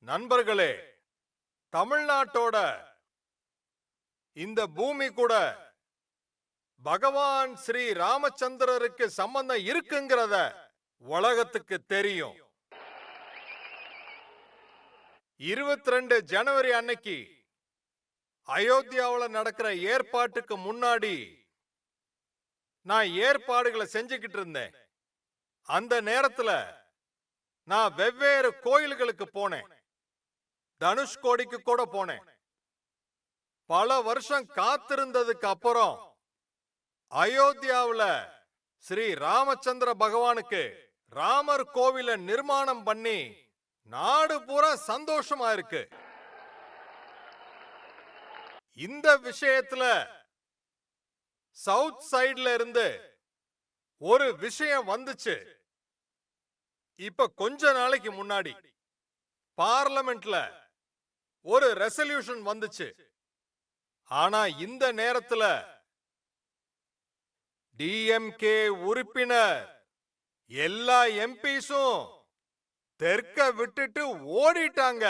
நண்பர்களே, தமிழ்நாட்டோட இந்த பூமி கூட பகவான் ஸ்ரீ ராமச்சந்திரருக்கு சம்பந்தம் இருக்குங்கிறத உலகத்துக்கு தெரியும். 22 ஜனவரி அன்னைக்கு அயோத்தியாவில் நடக்கிற ஏற்பாட்டுக்கு முன்னாடி நான் ஏற்பாடுகளை செஞ்சுக்கிட்டு இருந்தேன். அந்த நேரத்துல நான் வெவ்வேறு கோயில்களுக்கு போனேன். தனுஷ்கோடிக்கு கூட போனேன். பல வருஷம் காத்திருந்ததுக்கு அப்புறம் அயோத்தியாவுல ஸ்ரீ ராமச்சந்திர பகவானுக்கு ராமர் கோவில நிர்மாணம் பண்ணி நாடு பூரா சந்தோஷமா இருக்கு. இந்த விஷயத்துல சவுத் சைடுல இருந்து ஒரு விஷயம் வந்துச்சு. இப்ப கொஞ்ச நாளைக்கு முன்னாடி பார்லமெண்ட்ல ஒரு ரெசல்யூஷன் வந்துச்சு. ஆனா இந்த நேரத்துல டிஎம்கே உறுப்பினர் எல்லா எம்பிஸும் தெற்க விட்டுட்டு ஓடிட்டாங்க.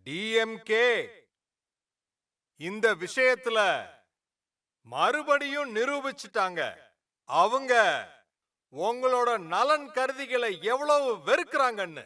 டிஎம்கே இந்த விஷயத்துல மறுபடியும் நிரூபிச்சிட்டாங்க. அவங்க உங்களோட நலன் கருதிகளை எவ்வளவு வெறுக்கிறாங்கன்னு.